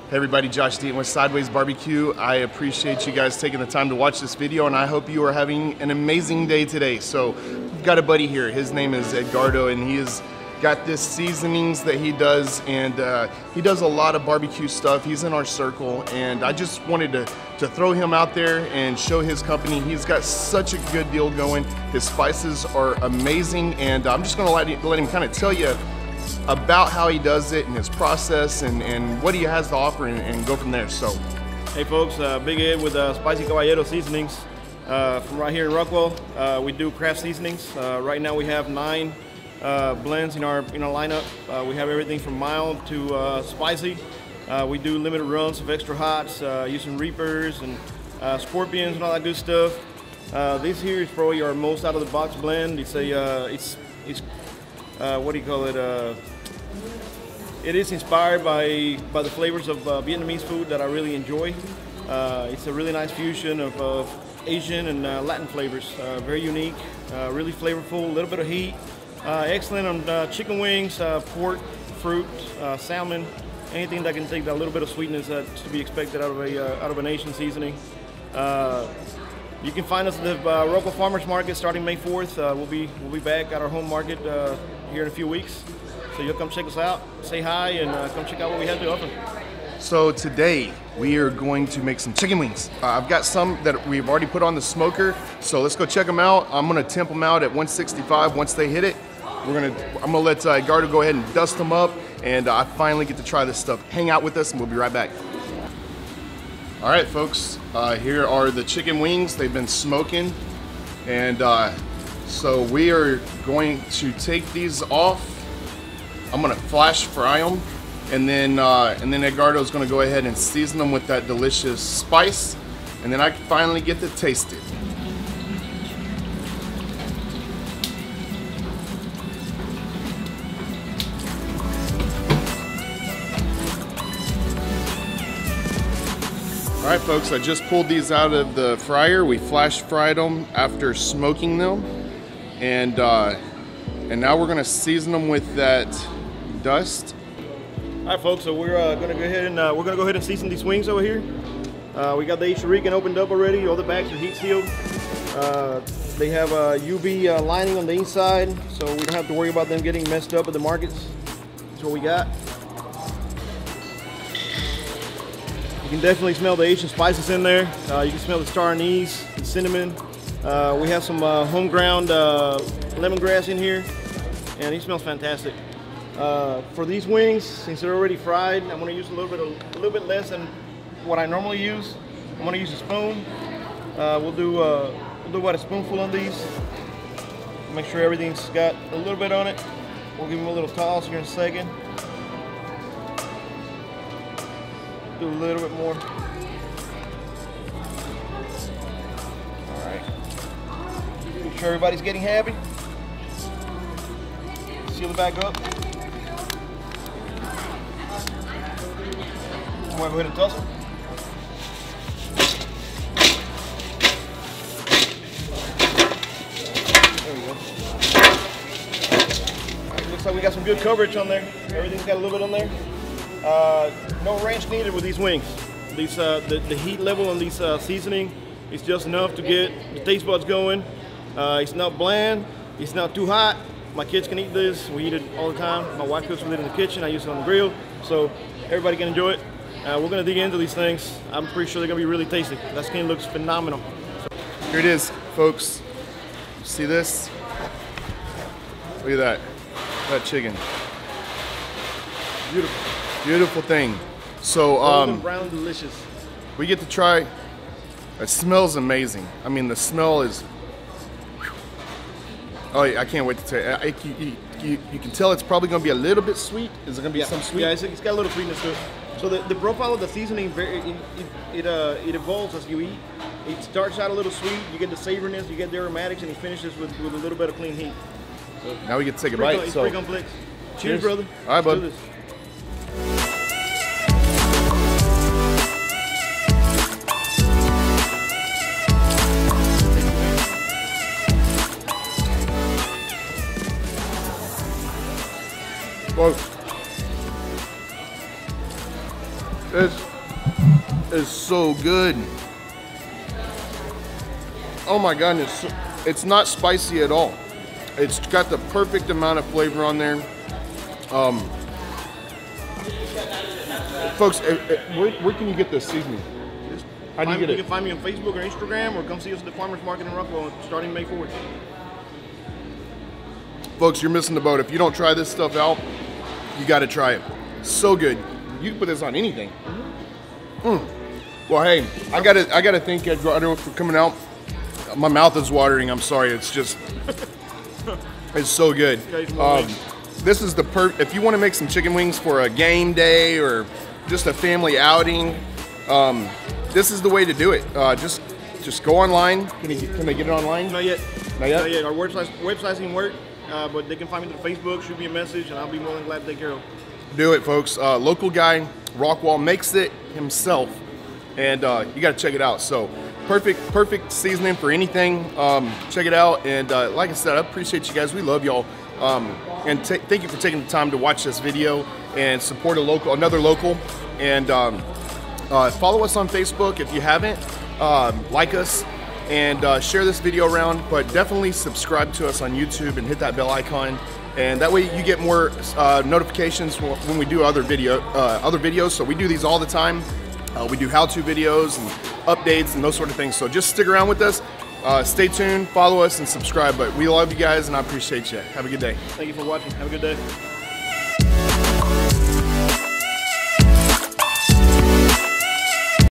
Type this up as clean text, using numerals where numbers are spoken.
Hey everybody, Josh Deaton with Sideways Barbecue. I appreciate you guys taking the time to watch this video, and I hope you are having an amazing day today. So, we've got a buddy here. His name is Edgardo, and he has got this seasonings that he does, and he does a lot of barbecue stuff. He's in our circle, and I just wanted to throw him out there and show his company. He's got such a good deal going. His spices are amazing, and I'm just gonna let him kind of tell you about how he does it and his process and what he has to offer and go from there. So, hey folks, Big Ed with Spicy Caballero Seasonings from right here in Rockwell. We do craft seasonings. Right now we have 9 blends in our lineup. We have everything from mild to spicy. We do limited runs of extra hots using reapers and scorpions and all that good stuff. This here is probably our most out of the box blend. It's what do you call it? It is inspired by the flavors of Vietnamese food that I really enjoy. It's a really nice fusion of Asian and Latin flavors. Very unique, really flavorful, a little bit of heat. Excellent on chicken wings, pork, fruit, salmon, anything that can take that little bit of sweetness that's to be expected out of an Asian seasoning. You can find us at the Rockwell Farmers Market starting May 4th. We'll be back at our home market here in a few weeks. So you'll come check us out, say hi, and come check out what we have to offer. So today we are going to make some chicken wings. I've got some that we've already put on the smoker, so let's go check them out. I'm gonna temp them out at 165 once they hit it. I'm gonna let Edgardo go ahead and dust them up, and I finally get to try this stuff. Hang out with us and we'll be right back. All right, folks, here are the chicken wings. They've been smoking, and so we are going to take these off. I'm gonna flash fry them, and then Edgardo is gonna go ahead and season them with that delicious spice, and then I can finally get to taste it. All right, folks, I just pulled these out of the fryer. We flash fried them after smoking them, and now we're gonna season them with that dust. All right, folks. So we're gonna go ahead and season these wings over here. We got the Shuriken opened up already. All the bags are heat sealed. They have a UV lining on the inside, so we don't have to worry about them getting messed up at the markets. That's what we got. You can definitely smell the Asian spices in there. You can smell the star anise, the cinnamon. We have some home ground lemongrass in here, and it smells fantastic. For these wings, since they're already fried, I'm going to use a little bit less than what I normally use. I'm going to use a spoon. We'll do about a spoonful on these. Make sure everything's got a little bit on it. We'll give them a little toss here in a second. Do a little bit more. All right. Make sure everybody's getting happy. Seal it back up. I'm gonna go ahead and toss it. There we go. All right, looks like we got some good coverage on there. Everything's got a little bit on there. No ranch needed with these wings. These the heat level on these seasoning is just enough to get the taste buds going. It's not bland. It's not too hot. My kids can eat this. We eat it all the time. My wife cooks with it in the kitchen. I use it on the grill, so everybody can enjoy it. We're gonna dig into these things. I'm pretty sure they're gonna be really tasty. That skin looks phenomenal. Here it is, folks. See this? Look at that. That chicken. Beautiful. Beautiful thing. So golden brown, delicious. We get to try. It smells amazing. I mean, the smell is. Oh, I can't wait to tell you. You can tell it's probably going to be a little bit sweet. Is it going to be some sweet? Yeah, it's got a little sweetness to it. So the profile of the seasoning, it evolves as you eat. It starts out a little sweet, you get the savoriness, you get the aromatics, and it finishes with a little bit of clean heat. So now we get to take a bite. It's pretty complex. Cheers, brother. All right, bud. Let's do this. Folks, this is so good. Oh my goodness, it's not spicy at all. It's got the perfect amount of flavor on there. Folks, where can you get this seasoning? How do you get it? You can find me on Facebook or Instagram, or come see us at the Farmers Market in Rockwell starting May 4th. Folks, you're missing the boat. If you don't try this stuff out, you got to try it. So good. You can put this on anything. Well, hey, I gotta thank Edgardo for coming out. My mouth is watering. I'm sorry. It's just, it's so good. This is if you want to make some chicken wings for a game day or just a family outing, this is the way to do it. Just go online. Can they get it online? Not yet. Not yet? Not yet. Our website didn't work. But they can find me through Facebook, shoot me a message, and I'll be more than glad to take care of it. Do it, folks. Local guy, Rockwall, makes it himself, and you got to check it out. So perfect seasoning for anything. Check it out, and like I said, I appreciate you guys. We love y'all, and thank you for taking the time to watch this video and support another local, and follow us on Facebook if you haven't. Like us. And share this video around, but definitely subscribe to us on YouTube and hit that bell icon, and that way you get more notifications when we do other videos. So we do these all the time. We do how-to videos and updates and those sort of things. So just stick around with us. Stay tuned, follow us, and subscribe. But we love you guys, and I appreciate you. Have a good day. Thank you for watching. Have a good day.